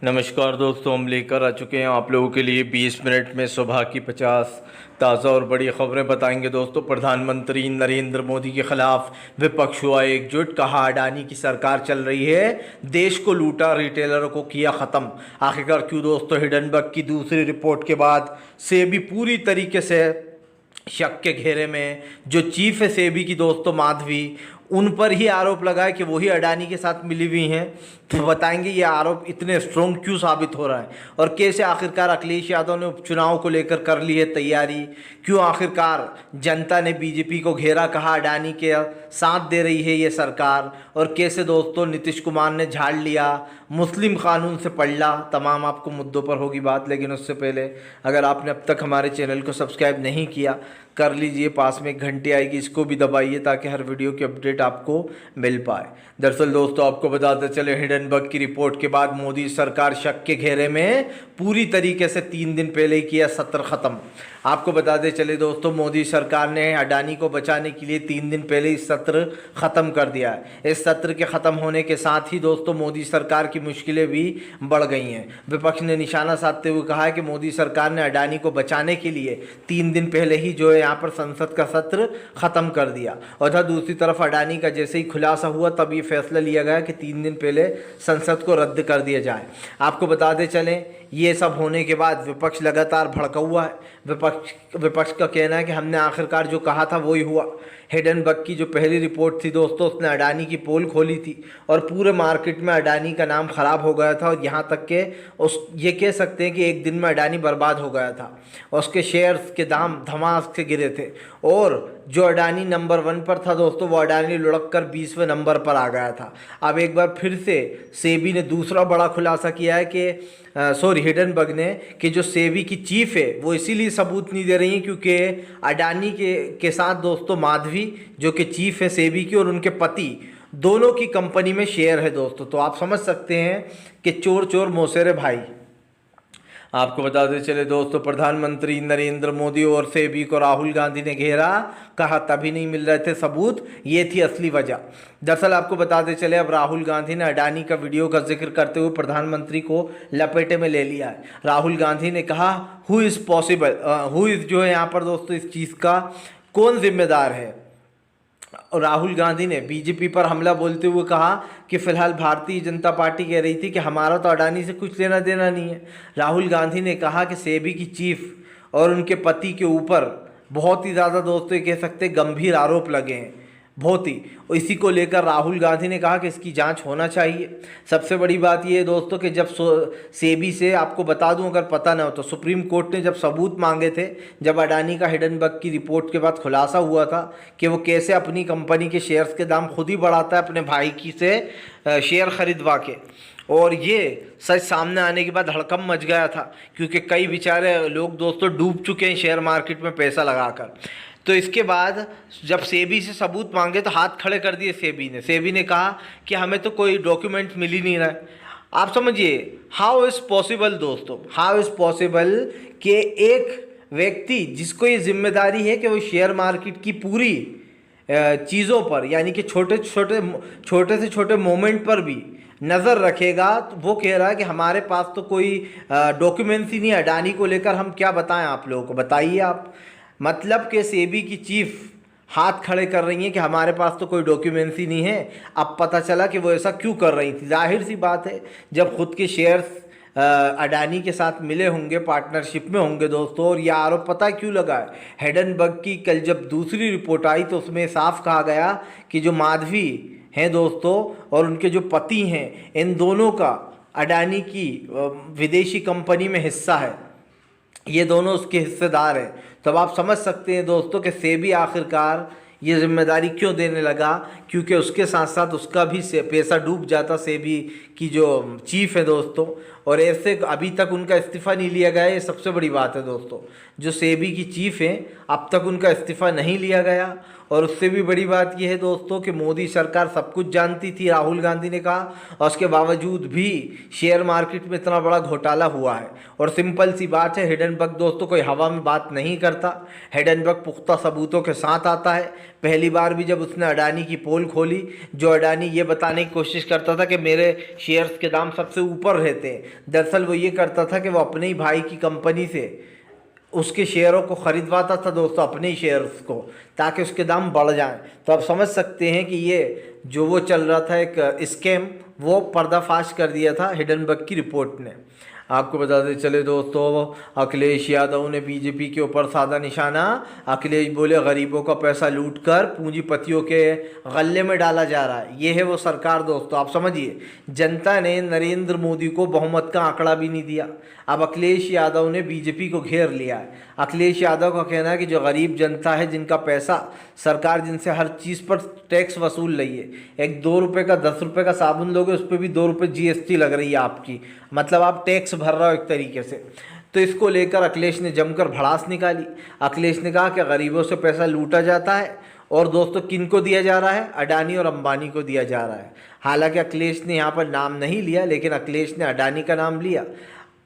नमस्कार दोस्तों, हम लेकर आ चुके हैं आप लोगों के लिए 20 मिनट में सुबह की 50 ताज़ा और बड़ी खबरें बताएंगे। दोस्तों, प्रधानमंत्री नरेंद्र मोदी के खिलाफ विपक्ष हुआ एकजुट। कहा, अडानी की सरकार चल रही है, देश को लूटा, रिटेलरों को किया ख़त्म। आखिरकार क्यों दोस्तों? हिडनबर्ग की दूसरी रिपोर्ट के बाद सेबी पूरी तरीके से शक के घेरे में। जो चीफ है सेबी की दोस्तों माधवी, उन पर ही आरोप लगाए कि वही अडानी के साथ मिली हुई हैं। तो बताएंगे ये आरोप इतने स्ट्रोंग क्यों साबित हो रहा है और कैसे आखिरकार अखिलेश यादव ने उपचुनाव को लेकर कर ली है तैयारी। क्यों आखिरकार जनता ने बीजेपी को घेरा, कहा अडानी के साथ दे रही है ये सरकार। और कैसे दोस्तों नीतीश कुमार ने झाड़ लिया मुस्लिम कानून से पलड़ा। तमाम आपको मुद्दों पर होगी बात, लेकिन उससे पहले अगर आपने अब तक हमारे चैनल को सब्सक्राइब नहीं किया कर लीजिए। पास में एक घंटी आएगी, इसको भी दबाइए ताकि हर वीडियो की अपडेट आपको मिल पाए। दरअसल दोस्तों, आपको बताते चले, हिडनबर्ग की रिपोर्ट के बाद मोदी सरकार शक के घेरे में। पूरी तरीके से 3 दिन पहले ही किया सत्र ख़त्म। आपको बताते चले दोस्तों, मोदी सरकार ने अडानी को बचाने के लिए 3 दिन पहले इस सत्र ख़त्म कर दिया है। इस सत्र के ख़त्म होने के साथ ही दोस्तों मोदी सरकार की मुश्किलें भी बढ़ गई हैं। विपक्ष ने निशाना साधते हुए कहा है कि मोदी सरकार ने अडानी को बचाने के लिए 3 दिन पहले ही जो है यहाँ पर संसद का सत्र ख़त्म कर दिया। और दूसरी तरफ अडानी का जैसे ही खुलासा हुआ तब ये फैसला लिया गया कि 3 दिन पहले संसद को रद्द कर दिया जाए। आपको बताते चलें, ये सब होने के बाद विपक्ष लगातार भड़का हुआ है। विपक्ष का कहना है कि हमने आखिरकार जो कहा था वही हुआ। हिडनबर्ग की जो पहली रिपोर्ट थी दोस्तों, उसने अडानी की पोल खोली थी और पूरे मार्केट में अडानी का नाम ख़राब हो गया था। और यहाँ तक के ये कह सकते हैं कि एक दिन में अडानी बर्बाद हो गया था। उसके शेयर्स के दाम धमास से गिरे थे और जो अडानी नंबर 1 पर था दोस्तों, वो अडानी लुढ़क कर 20वें नंबर पर आ गया था। अब एक बार फिर से सेबी ने दूसरा बड़ा खुलासा किया है कि हिडनबर्ग ने, कि जो सेबी की चीफ है वो इसीलिए सबूत नहीं दे रही है क्योंकि अडानी के साथ दोस्तों माधवी जो कि चीफ है सेबी की, और उनके पति दोनों की कंपनी में शेयर है दोस्तों। तो आप समझ सकते हैं कि चोर चोर मौसेरे भाई। आपको बताते चले दोस्तों, प्रधानमंत्री नरेंद्र मोदी और सेबी को राहुल गांधी ने घेरा। कहा तभी नहीं मिल रहे थे सबूत, ये थी असली वजह। दरअसल आपको बताते चले, अब राहुल गांधी ने अडानी का वीडियो का जिक्र करते हुए प्रधानमंत्री को लपेटे में ले लिया है। राहुल गांधी ने कहा, who is possible, who is जो है यहाँ पर दोस्तों इस चीज़ का कौन जिम्मेदार है। राहुल गांधी ने बीजेपी पर हमला बोलते हुए कहा कि फिलहाल भारतीय जनता पार्टी कह रही थी कि हमारा तो अडानी से कुछ लेना देना नहीं है। राहुल गांधी ने कहा कि सेबी की चीफ और उनके पति के ऊपर बहुत ही ज़्यादा दोस्तों ये कह सकते गंभीर आरोप लगे हैं, बहुत ही। और इसी को लेकर राहुल गांधी ने कहा कि इसकी जांच होना चाहिए। सबसे बड़ी बात यह है दोस्तों कि जब सेबी से, आपको बता दूं अगर पता ना हो तो, सुप्रीम कोर्ट ने जब सबूत मांगे थे, जब अडानी का हिडनबर्ग की रिपोर्ट के बाद खुलासा हुआ था कि वो कैसे अपनी कंपनी के शेयर्स के दाम खुद ही बढ़ाता है अपने भाई की से शेयर खरीदवा के, और ये सच सामने आने के बाद हड़कंप मच गया था क्योंकि कई बेचारे लोग दोस्तों डूब चुके हैं शेयर मार्केट में पैसा लगाकर। तो इसके बाद जब सेबी से सबूत मांगे तो हाथ खड़े कर दिए सेबी ने कहा कि हमें तो कोई डॉक्यूमेंट मिल ही नहीं रहा है। आप समझिए, हाउ इज़ पॉसिबल दोस्तों, हाउ इज़ पॉसिबल कि एक व्यक्ति जिसको ये जिम्मेदारी है कि वो शेयर मार्केट की पूरी चीज़ों पर, यानी कि छोटे से छोटे मोमेंट पर भी नज़र रखेगा, तो वो कह रहा है कि हमारे पास तो कोई डॉक्यूमेंट्स ही नहीं है अडानी को लेकर। हम क्या बताएं आप लोगों को, बताइए आप। मतलब कि सेबी की चीफ हाथ खड़े कर रही हैं कि हमारे पास तो कोई डॉक्यूमेंट्स ही नहीं है। अब पता चला कि वो ऐसा क्यों कर रही थी। जाहिर सी बात है, जब खुद के शेयर्स अडानी के साथ मिले होंगे, पार्टनरशिप में होंगे दोस्तों। और यह आरोप पता है क्यों लगा है? हिडनबर्ग की कल जब दूसरी रिपोर्ट आई तो उसमें साफ कहा गया कि जो माधवी हैं दोस्तों और उनके जो पति हैं, इन दोनों का अडानी की विदेशी कंपनी में हिस्सा है, ये दोनों उसके हिस्सेदार हैं। तब आप समझ सकते हैं दोस्तों कि सेबी आखिरकार ये जिम्मेदारी क्यों देने लगा, क्योंकि उसके साथ साथ उसका भी पैसा डूब जाता, सेबी की जो चीफ है दोस्तों। और ऐसे अभी तक उनका इस्तीफ़ा नहीं लिया गया, ये सबसे बड़ी बात है दोस्तों। जो सेबी की चीफ हैं अब तक उनका इस्तीफ़ा नहीं लिया गया और उससे भी बड़ी बात यह है दोस्तों कि मोदी सरकार सब कुछ जानती थी, राहुल गांधी ने कहा, और उसके बावजूद भी शेयर मार्केट में इतना बड़ा घोटाला हुआ है। और सिंपल सी बात है, हिडेनबर्ग दोस्तों कोई हवा में बात नहीं करता, हिडेनबर्ग पुख्ता सबूतों के साथ आता है। पहली बार भी जब उसने अडानी की पोल खोली, जो अडानी ये बताने की कोशिश करता था कि मेरे शेयर्स के दाम सबसे ऊपर रहते हैं, दरअसल वो ये करता था कि वो अपने ही भाई की कंपनी से उसके शेयरों को ख़रीदवाता था दोस्तों, अपने ही शेयर्स को, ताकि उसके दाम बढ़ जाएं। तो आप समझ सकते हैं कि ये जो वो चल रहा था एक स्कैम, वो पर्दाफाश कर दिया था हिडेनबर्ग की रिपोर्ट ने। आपको बताते चले दोस्तों, अखिलेश यादव ने बीजेपी के ऊपर साधा निशाना। अखिलेश बोले गरीबों का पैसा लूटकर पूंजीपतियों के गले में डाला जा रहा है। ये है वो सरकार दोस्तों। आप समझिए, जनता ने नरेंद्र मोदी को बहुमत का आंकड़ा भी नहीं दिया। अब अखिलेश यादव ने बीजेपी को घेर लिया है। अखिलेश यादव का कहना है कि जो गरीब जनता है, जिनका पैसा सरकार जिनसे हर चीज़ पर टैक्स वसूल रही है, एक 2 रुपये का 10 रुपये का साबुन लोगे उस पर भी 2 रुपये GST लग रही है आपकी, मतलब आप टैक्स भर रहे हो एक तरीके से। तो इसको लेकर अखिलेश ने जमकर भड़ास निकाली। अखिलेश ने कहा कि गरीबों से पैसा लूटा जाता है, और दोस्तों किन को दिया जा रहा है? अडानी और अंबानी को दिया जा रहा है। हालांकि अखिलेश ने यहाँ पर नाम नहीं लिया, लेकिन अखिलेश ने अडानी का नाम लिया,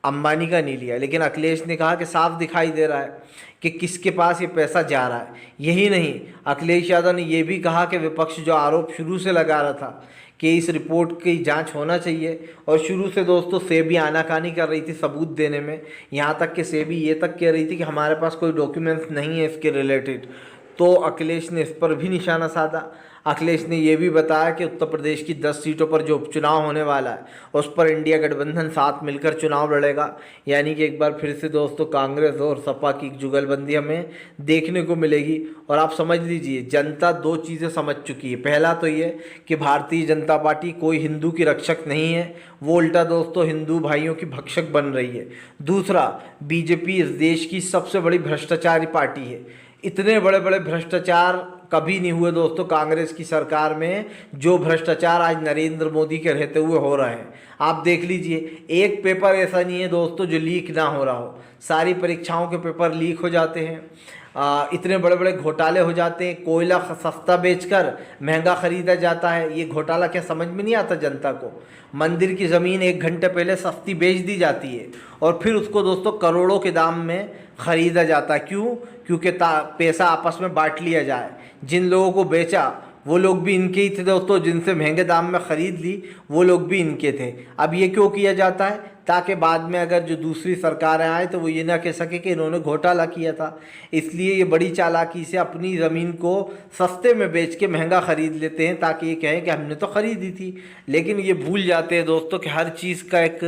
अंबानी का नहीं लिया। लेकिन अखिलेश ने कहा कि साफ दिखाई दे रहा है कि किसके पास ये पैसा जा रहा है। यही नहीं, अखिलेश यादव ने यह भी कहा कि विपक्ष जो आरोप शुरू से लगा रहा था कि इस रिपोर्ट की जांच होना चाहिए, और शुरू से दोस्तों सेबी आनाकानी कर रही थी सबूत देने में, यहाँ तक कि सेबी ये तक कह रही थी कि हमारे पास कोई डॉक्यूमेंट्स नहीं है इसके रिलेटेड। तो अखिलेश ने इस पर भी निशाना साधा। अखिलेश ने यह भी बताया कि उत्तर प्रदेश की 10 सीटों पर जो उपचुनाव होने वाला है, उस पर इंडिया गठबंधन साथ मिलकर चुनाव लड़ेगा। यानी कि एक बार फिर से दोस्तों कांग्रेस और सपा की जुगलबंदी हमें देखने को मिलेगी। और आप समझ लीजिए, जनता 2 चीज़ें समझ चुकी है। पहला तो ये कि भारतीय जनता पार्टी कोई हिंदू की रक्षक नहीं है, वो उल्टा दोस्तों हिंदू भाइयों की भक्षक बन रही है। दूसरा, बीजेपी इस देश की सबसे बड़ी भ्रष्टाचारी पार्टी है। इतने बड़े बड़े भ्रष्टाचार कभी नहीं हुए दोस्तों कांग्रेस की सरकार में, जो भ्रष्टाचार आज नरेंद्र मोदी के रहते हुए हो रहे हैं। आप देख लीजिए, एक पेपर ऐसा नहीं है दोस्तों जो लीक ना हो रहा हो। सारी परीक्षाओं के पेपर लीक हो जाते हैं। इतने बड़े बड़े घोटाले हो जाते हैं। कोयला सस्ता बेचकर महंगा खरीदा जाता है। ये घोटाला क्या समझ में नहीं आता जनता को? मंदिर की ज़मीन 1 घंटे पहले सस्ती बेच दी जाती है, और फिर उसको दोस्तों करोड़ों के दाम में ख़रीदा जाता है। क्यों? क्योंकि पैसा आपस में बांट लिया जाए। जिन लोगों को बेचा वो लोग भी इनके ही थे दोस्तों, जिनसे महंगे दाम में ख़रीद ली वो लोग भी इनके थे। अब ये क्यों किया जाता है? ताकि बाद में अगर जो दूसरी सरकारें आए तो वो ये ना कह सके कि इन्होंने घोटाला किया था। इसलिए ये बड़ी चालाकी से अपनी ज़मीन को सस्ते में बेच के महंगा ख़रीद लेते हैं, ताकि ये कहें कि हमने तो ख़रीदी थी। लेकिन ये भूल जाते हैं दोस्तों कि हर चीज़ का एक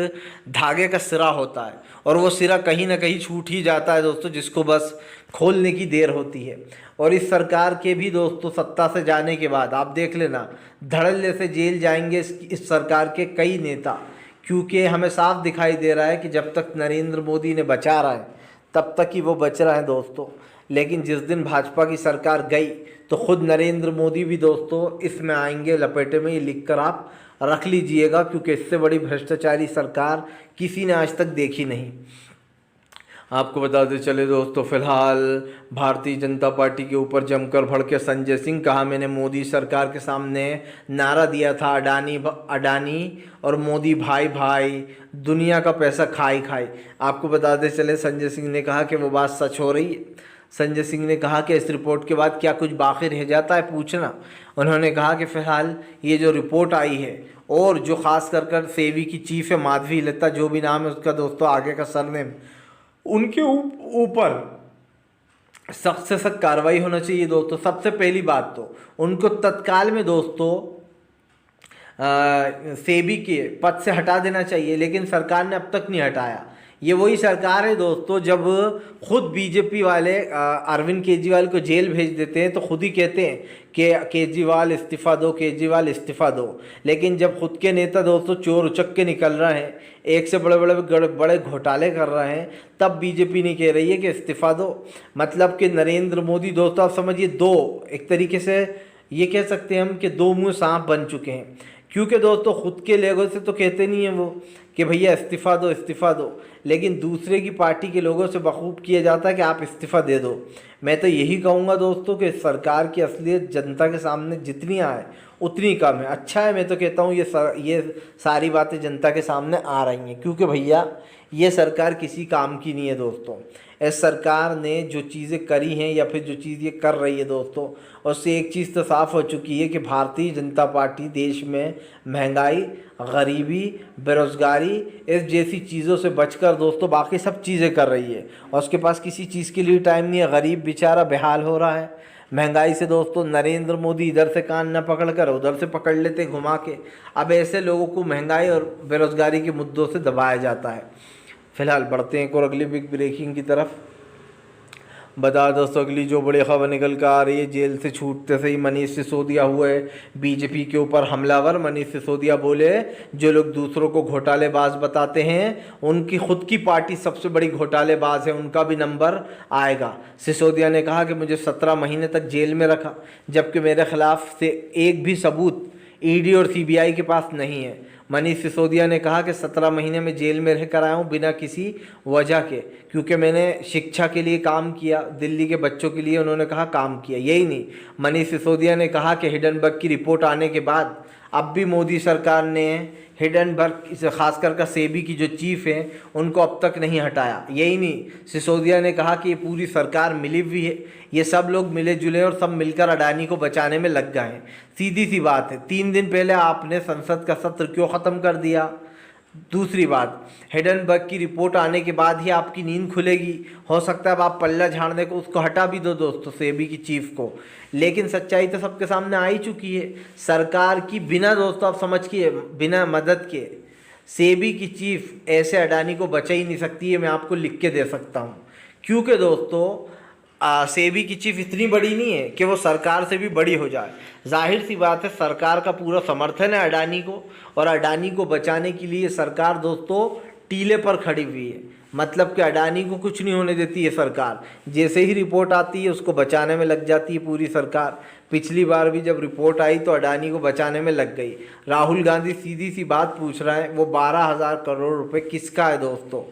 धागे का सिरा होता है, और वो सिरा कहीं ना कहीं छूट ही जाता है दोस्तों, जिसको बस खोलने की देर होती है। और इस सरकार के भी दोस्तों सत्ता से जाने के बाद आप देख लेना, धड़ल्ले से जेल जाएंगे इस सरकार के कई नेता, क्योंकि हमें साफ दिखाई दे रहा है कि जब तक नरेंद्र मोदी ने बचा रहा है तब तक ही वो बच रहा है दोस्तों। लेकिन जिस दिन भाजपा की सरकार गई तो खुद नरेंद्र मोदी भी दोस्तों इसमें आएंगे लपेटे में। ये लिख कर आप रख लीजिएगा, क्योंकि इससे बड़ी भ्रष्टाचारी सरकार किसी ने आज तक देखी नहीं। आपको बताते चले दोस्तों, फिलहाल भारतीय जनता पार्टी के ऊपर जमकर भड़के संजय सिंह। कहा मैंने मोदी सरकार के सामने नारा दिया था, अडानी और मोदी भाई भाई, दुनिया का पैसा खाई खाई। आपको बताते चले संजय सिंह ने कहा कि वो बात सच हो रही है। संजय सिंह ने कहा कि इस रिपोर्ट के बाद क्या कुछ बाकी रह जाता है पूछना। उन्होंने कहा कि फ़िलहाल ये जो रिपोर्ट आई है, और जो ख़ास कर सेबी की चीफ है माधवी लता, जो भी नाम है उसका दोस्तों आगे का सरनेम, उनके ऊपर सख्त से सख्त कार्रवाई होना चाहिए दोस्तों। सबसे पहली बात तो उनको तत्काल में दोस्तों सेबी के पद से हटा देना चाहिए, लेकिन सरकार ने अब तक नहीं हटाया। ये वही सरकार है दोस्तों, जब खुद बीजेपी वाले अरविंद केजरीवाल को जेल भेज देते हैं तो खुद ही कहते हैं कि केजरीवाल इस्तीफ़ा दो, केजरीवाल इस्तीफ़ा दो। लेकिन जब खुद के नेता दोस्तों चोर उचक के निकल रहे हैं, एक से बड़े घोटाले कर रहे हैं, तब बीजेपी नहीं कह रही है कि इस्तीफ़ा दो। मतलब कि नरेंद्र मोदी दोस्तों आप समझिए, एक तरीके से ये कह सकते हैं हम कि 2 मुँह सांप बन चुके हैं। क्योंकि दोस्तों खुद के लोगों से तो कहते नहीं हैं वो कि भैया इस्तीफ़ा दो इस्तीफ़ा दो, लेकिन दूसरे की पार्टी के लोगों से बखूब किया जाता है कि आप इस्तीफ़ा दे दो। मैं तो यही कहूँगा दोस्तों कि सरकार की असलियत जनता के सामने जितनी आए उतनी कम है। अच्छा है, मैं तो कहता हूँ ये सारी बातें जनता के सामने आ रही हैं, क्योंकि भैया ये सरकार किसी काम की नहीं है दोस्तों। इस सरकार ने जो चीज़ें करी हैं या फिर जो चीज़ ये कर रही है दोस्तों, उससे एक चीज़ तो साफ़ हो चुकी है कि भारतीय जनता पार्टी देश में महंगाई, गरीबी, बेरोज़गारी इस जैसी चीज़ों से बचकर दोस्तों बाकी सब चीज़ें कर रही है, और उसके पास किसी चीज़ के लिए टाइम नहीं है। गरीब बेचारा बेहाल हो रहा है महंगाई से दोस्तों। नरेंद्र मोदी इधर से कान न पकड़ कर उधर से पकड़ लेते घुमा के। अब ऐसे लोगों को महंगाई और बेरोज़गारी के मुद्दों से दबाया जाता है। फिलहाल बढ़ते हैं एक और अगली बिग ब्रेकिंग की तरफ। बता दोस्तों अगली जो बड़ी खबर निकल कर आ रही है, जेल से छूटते से ही मनीष सिसोदिया हुए बीजेपी के ऊपर हमलावर। मनीष सिसोदिया बोले जो लोग दूसरों को घोटालेबाज बताते हैं उनकी खुद की पार्टी सबसे बड़ी घोटालेबाज है, उनका भी नंबर आएगा। सिसोदिया ने कहा कि मुझे 17 महीने तक जेल में रखा जबकि मेरे खिलाफ से एक भी सबूत ईडी और सीबीआई के पास नहीं है। मनीष सिसोदिया ने कहा कि 17 महीने में जेल में रह कर आया हूँ बिना किसी वजह के, क्योंकि मैंने शिक्षा के लिए काम किया, दिल्ली के बच्चों के लिए उन्होंने कहा काम किया। यही नहीं, मनीष सिसोदिया ने कहा कि हिडनबर्ग की रिपोर्ट आने के बाद अब भी मोदी सरकार ने हिडनबर्ग खासकर का सेबी की जो चीफ है उनको अब तक नहीं हटाया। यही नहीं, सिसोदिया ने कहा कि ये पूरी सरकार मिली हुई है, ये सब लोग मिले जुले और सब मिलकर अडानी को बचाने में लग गए हैं। सीधी सी बात है, 3 दिन पहले आपने संसद का सत्र क्यों ख़त्म कर दिया? दूसरी बात, हिडनबर्ग की रिपोर्ट आने के बाद ही आपकी नींद खुलेगी। हो सकता है अब आप पल्ला झाड़ने को उसको हटा भी दो दोस्तों, सेबी की चीफ को, लेकिन सच्चाई तो सबके सामने आ ही चुकी है। सरकार की बिना दोस्तों आप समझिए बिना मदद के सेबी की चीफ ऐसे अडानी को बचा ही नहीं सकती है, मैं आपको लिख के दे सकता हूँ। क्योंकि दोस्तों सेबी की चीफ इतनी बड़ी नहीं है कि वो सरकार से भी बड़ी हो जाए। जाहिर सी बात है सरकार का पूरा समर्थन है अडानी को, और अडानी को बचाने के लिए सरकार दोस्तों टीले पर खड़ी हुई है। मतलब कि अडानी को कुछ नहीं होने देती है सरकार, जैसे ही रिपोर्ट आती है उसको बचाने में लग जाती है पूरी सरकार। पिछली बार भी जब रिपोर्ट आई तो अडानी को बचाने में लग गई। राहुल गांधी सीधी सी बात पूछ रहा है, वो 12,000 करोड़ रुपए किसका है दोस्तों?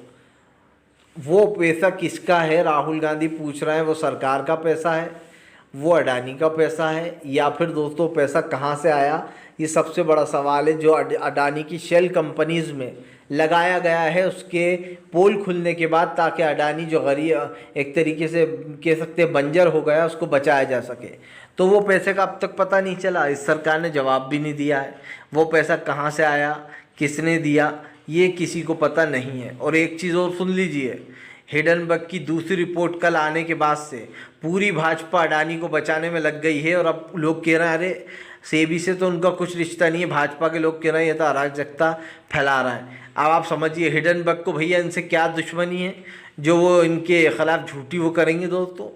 वो पैसा किसका है राहुल गांधी पूछ रहे हैं? वो सरकार का पैसा है, वो अडानी का पैसा है, या फिर दोस्तों पैसा कहाँ से आया? ये सबसे बड़ा सवाल है जो अडानी की शेल कंपनीज़ में लगाया गया है उसके पोल खुलने के बाद, ताकि अडानी जो गरीब एक तरीके से कह सकते हैं बंजर हो गया उसको बचाया जा सके। तो वो पैसे का अब तक पता नहीं चला, इस सरकार ने जवाब भी नहीं दिया है। वो पैसा कहाँ से आया, किसने दिया, ये किसी को पता नहीं है। और एक चीज़ और सुन लीजिए, हिडनबर्ग की दूसरी रिपोर्ट कल आने के बाद से पूरी भाजपा अडानी को बचाने में लग गई है, और अब लोग कह रहे हैं अरे सेबी से तो उनका कुछ रिश्ता नहीं है। भाजपा के लोग कह रहे हैं ये तो अराजकता फैला रहा है। अब आप समझिए हिडनबर्ग को भैया इनसे क्या दुश्मनी है जो वो इनके खिलाफ झूठी वो करेंगे दोस्तों?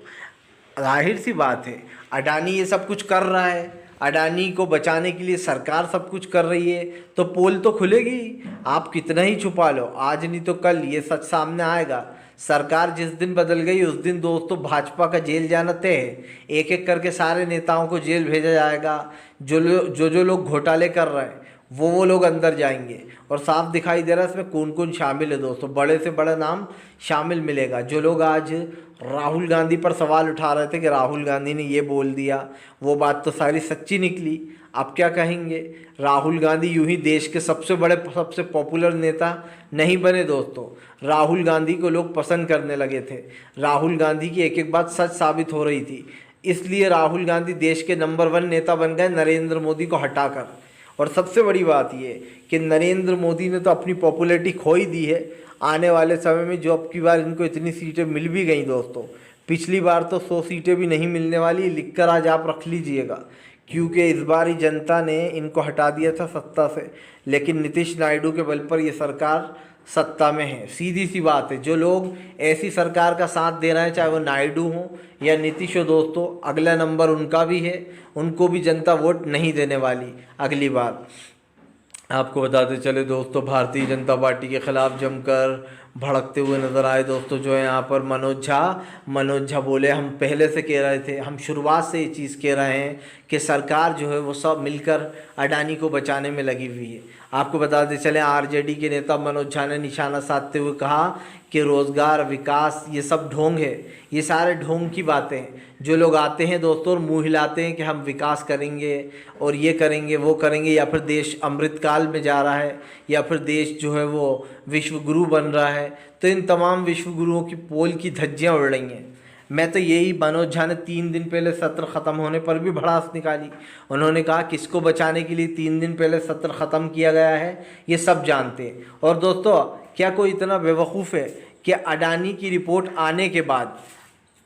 जाहिर सी बात है अडानी ये सब कुछ कर रहा है, अडानी को बचाने के लिए सरकार सब कुछ कर रही है, तो पोल तो खुलेगी। आप कितना ही छुपा लो, आज नहीं तो कल ये सच सामने आएगा। सरकार जिस दिन बदल गई उस दिन दोस्तों भाजपा का जेल जाना तय है। एक एक करके सारे नेताओं को जेल भेजा जाएगा। जो लोग घोटाले कर रहे हैं वो लोग अंदर जाएंगे, और साफ दिखाई दे रहा है इसमें कौन कौन शामिल है दोस्तों। बड़े से बड़ा नाम शामिल मिलेगा। जो लोग आज राहुल गांधी पर सवाल उठा रहे थे कि राहुल गांधी ने ये बोल दिया, वो बात तो सारी सच्ची निकली। आप क्या कहेंगे? राहुल गांधी यूं ही देश के सबसे बड़े सबसे पॉपुलर नेता नहीं बने दोस्तों। राहुल गांधी को लोग पसंद करने लगे थे। राहुल गांधी की एक एक बात सच साबित हो रही थी, इसलिए राहुल गांधी देश के नंबर 1 नेता बन गए नरेंद्र मोदी को हटाकर। और सबसे बड़ी बात ये कि नरेंद्र मोदी ने तो अपनी पॉपुलैरिटी खो ही दी है। आने वाले समय में जो अब की बार इनको इतनी सीटें मिल भी गई दोस्तों, पिछली बार तो 100 सीटें भी नहीं मिलने वाली, लिखकर आज आप रख लीजिएगा, क्योंकि इस बार ही जनता ने इनको हटा दिया था सत्ता से। लेकिन नीतीश नायडू के बल पर ये सरकार सत्ता में है। सीधी सी बात है, जो लोग ऐसी सरकार का साथ दे रहे हैं, चाहे वो नायडू हो या नीतीश हो दोस्तों, अगला नंबर उनका भी है, उनको भी जनता वोट नहीं देने वाली अगली बार। आपको बताते चले दोस्तों, भारतीय जनता पार्टी के खिलाफ जमकर भड़कते हुए नजर आए दोस्तों। जो है यहाँ पर मनोज झा बोले, हम पहले से कह रहे थे, हम शुरुआत से ये चीज़ कह रहे हैं कि सरकार जो है वो सब मिलकर अडानी को बचाने में लगी हुई है। आपको बताते चले, आरजेडी के नेता मनोज झा ने निशाना साधते हुए कहा कि रोज़गार, विकास, ये सब ढोंग है, ये सारे ढोंग की बातें हैं। जो लोग आते हैं दोस्तों और मुँह हिलाते हैं कि हम विकास करेंगे और ये करेंगे वो करेंगे, या फिर देश अमृतकाल में जा रहा है, या फिर देश जो है वो विश्व गुरु बन रहा है, तो इन तमाम विश्व गुरुओं की पोल की धज्जियाँ उड़ रही हैं। मैं तो यही, मनोज झा ने 3 दिन पहले सत्र ख़त्म होने पर भी भड़ास निकाली। उन्होंने कहा किसको बचाने के लिए 3 दिन पहले सत्र ख़त्म किया गया है, ये सब जानते हैं। और दोस्तों, क्या कोई इतना बेवकूफ़ है कि अडानी की रिपोर्ट आने के बाद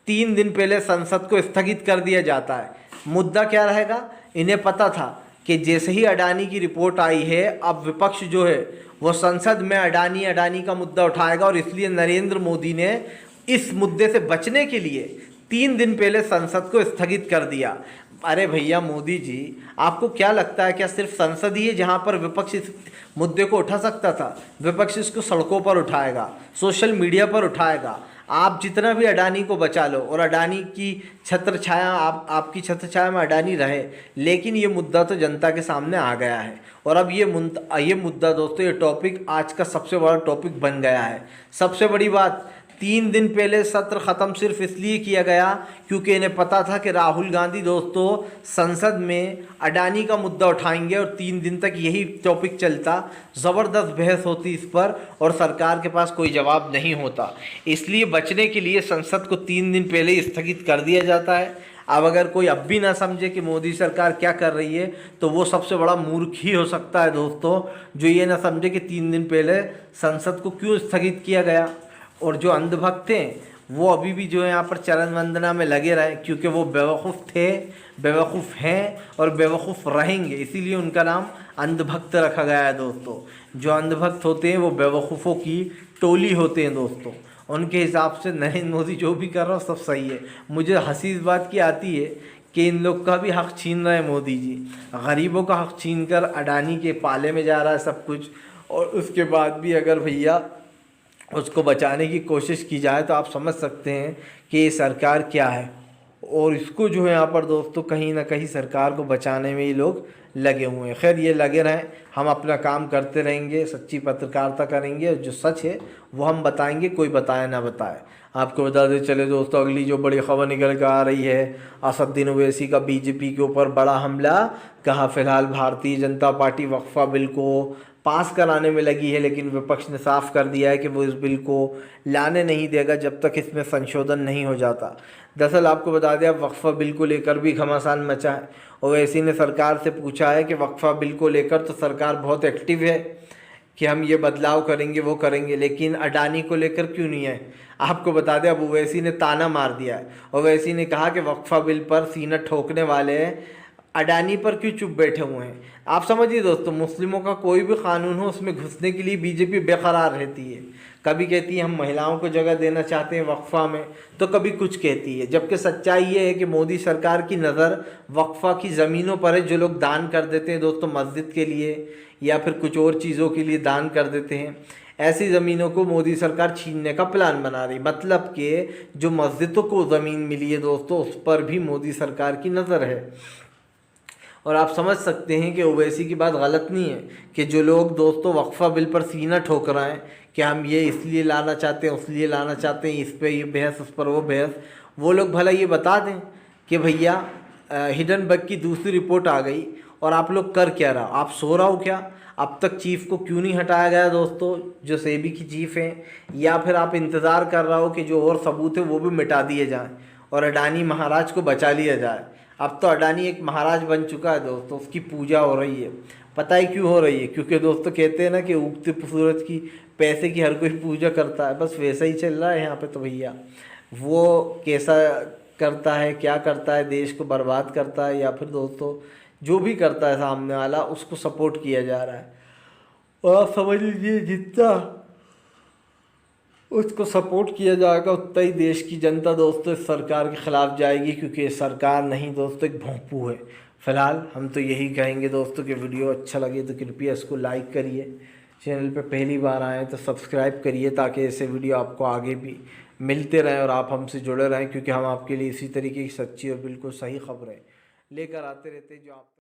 3 दिन पहले संसद को स्थगित कर दिया जाता है? मुद्दा क्या रहेगा? इन्हें पता था कि जैसे ही अडानी की रिपोर्ट आई है, अब विपक्ष जो है वो संसद में अडानी का मुद्दा उठाएगा, और इसलिए नरेंद्र मोदी ने इस मुद्दे से बचने के लिए 3 दिन पहले संसद को स्थगित कर दिया। अरे भैया मोदी जी, आपको क्या लगता है, क्या सिर्फ संसद ही है जहां पर विपक्ष इस मुद्दे को उठा सकता था? विपक्ष इसको सड़कों पर उठाएगा, सोशल मीडिया पर उठाएगा। आप जितना भी अडानी को बचा लो और अडानी की छत्र छाया, आपकी छत्र छाया में अडानी रहे, लेकिन ये मुद्दा तो जनता के सामने आ गया है। और अब ये मुद्दा दोस्तों, ये टॉपिक आज का सबसे बड़ा टॉपिक बन गया है। सबसे बड़ी बात, 3 दिन पहले सत्र ख़त्म सिर्फ इसलिए किया गया क्योंकि इन्हें पता था कि राहुल गांधी दोस्तों संसद में अडानी का मुद्दा उठाएंगे और 3 दिन तक यही टॉपिक चलता, ज़बरदस्त बहस होती इस पर और सरकार के पास कोई जवाब नहीं होता। इसलिए बचने के लिए संसद को 3 दिन पहले ही स्थगित कर दिया जाता है। अब अगर कोई अब भी ना समझे कि मोदी सरकार क्या कर रही है, तो वो सबसे बड़ा मूर्ख ही हो सकता है दोस्तों, जो ये ना समझे कि 3 दिन पहले संसद को क्यों स्थगित किया गया। और जो अंधभक्त हैं वो अभी भी जो है यहाँ पर चरण वंदना में लगे रहे, क्योंकि वो बेवकूफ़ थे, बेवकूफ़ हैं और बेवकूफ़ रहेंगे। इसीलिए उनका नाम अंधभक्त रखा गया है दोस्तों। जो अंधभक्त होते हैं वो बेवकूफ़ों की टोली होते हैं दोस्तों। उनके हिसाब से नरेंद्र मोदी जो भी कर रहा हो सब सही है। मुझे हंसी इस बात की आती है कि इन लोग का भी हक़ छीन रहे हैं मोदी जी। गरीबों का हक़ छीन कर अडानी के पाले में जा रहा है सब कुछ, और उसके बाद भी अगर भैया उसको बचाने की कोशिश की जाए तो आप समझ सकते हैं कि ये सरकार क्या है। और इसको जो है यहाँ पर दोस्तों कहीं ना कहीं सरकार को बचाने में ही लोग लगे हुए हैं। खैर, ये लगे रहें, हम अपना काम करते रहेंगे, सच्ची पत्रकारिता करेंगे और जो सच है वो हम बताएंगे, कोई बताए ना बताए। आपको बता दें चले दोस्तों, अगली जो बड़ी खबर निकल कर आ रही है, असदुद्दीन ओवैसी का बीजेपी के ऊपर बड़ा हमला। कहा फिलहाल भारतीय जनता पार्टी वक्फा बिल को पास कराने में लगी है, लेकिन विपक्ष ने साफ कर दिया है कि वो इस बिल को लाने नहीं देगा जब तक इसमें संशोधन नहीं हो जाता। दरअसल आपको बता दें, अब वक्फा बिल को लेकर भी घमासान मचा है। ओवैसी ने सरकार से पूछा है कि वक्फा बिल को लेकर तो सरकार बहुत एक्टिव है कि हम ये बदलाव करेंगे वो करेंगे, लेकिन अडानी को लेकर क्यों नहीं है। आपको बता दें, अब ओवैसी ने ताना मार दिया है। ओवैसी ने कहा कि वक्फा बिल पर सीना ठोकने वाले अडानी पर क्यों चुप बैठे हुए हैं। आप समझिए दोस्तों, मुस्लिमों का कोई भी कानून हो उसमें घुसने के लिए बीजेपी बेकरार रहती है। कभी कहती है हम महिलाओं को जगह देना चाहते हैं वक्फा में, तो कभी कुछ कहती है। जबकि सच्चाई ये है कि मोदी सरकार की नज़र वक्फा की ज़मीनों पर है, जो लोग दान कर देते हैं दोस्तों मस्जिद के लिए या फिर कुछ और चीज़ों के लिए दान कर देते हैं। ऐसी ज़मीनों को मोदी सरकार छीनने का प्लान बना रही। मतलब कि जो मस्जिदों को ज़मीन मिली है दोस्तों, उस पर भी मोदी सरकार की नज़र है। और आप समझ सकते हैं कि ओवैसी की बात गलत नहीं है कि जो लोग दोस्तों वक्फा बिल पर सीना ठोक रहे हैं कि हम ये इसलिए लाना चाहते हैं, उसलिए लाना चाहते हैं, इस पे ये बहस, उस पर वो बहस, वो लोग भला ये बता दें कि भैया हिडनबर्ग की दूसरी रिपोर्ट आ गई और आप लोग कर क्या रहा, आप सो रहा हो क्या? अब तक चीफ़ को क्यों नहीं हटाया गया दोस्तों, जो सेबी की चीफ़ हैं? या फिर आप इंतज़ार कर रहा हो कि जो और सबूत है वो भी मिटा दिए जाएं और अडानी महाराज को बचा लिया जाए? अब तो अडानी एक महाराज बन चुका है दोस्तों, उसकी पूजा हो रही है। पता है क्यों हो रही है? क्योंकि दोस्तों कहते हैं ना कि उगते सूरज की, पैसे की हर कोई पूजा करता है, बस वैसा ही चल रहा है यहाँ पे। तो भैया वो कैसा करता है, क्या करता है, देश को बर्बाद करता है या फिर दोस्तों जो भी करता है सामने वाला, उसको सपोर्ट किया जा रहा है। और आप समझ लीजिए जितना उसको सपोर्ट किया जाएगा उतना ही देश की जनता दोस्तों इस सरकार के ख़िलाफ़ जाएगी, क्योंकि ये सरकार नहीं दोस्तों एक भोंपू है। फ़िलहाल हम तो यही कहेंगे दोस्तों कि वीडियो अच्छा लगे तो कृपया इसको लाइक करिए, चैनल पे पहली बार आएँ तो सब्सक्राइब करिए ताकि ऐसे वीडियो आपको आगे भी मिलते रहें और आप हमसे जुड़े रहें, क्योंकि हम आपके लिए इसी तरीके की सच्ची और बिल्कुल सही खबरें लेकर आते रहते हैं जो आप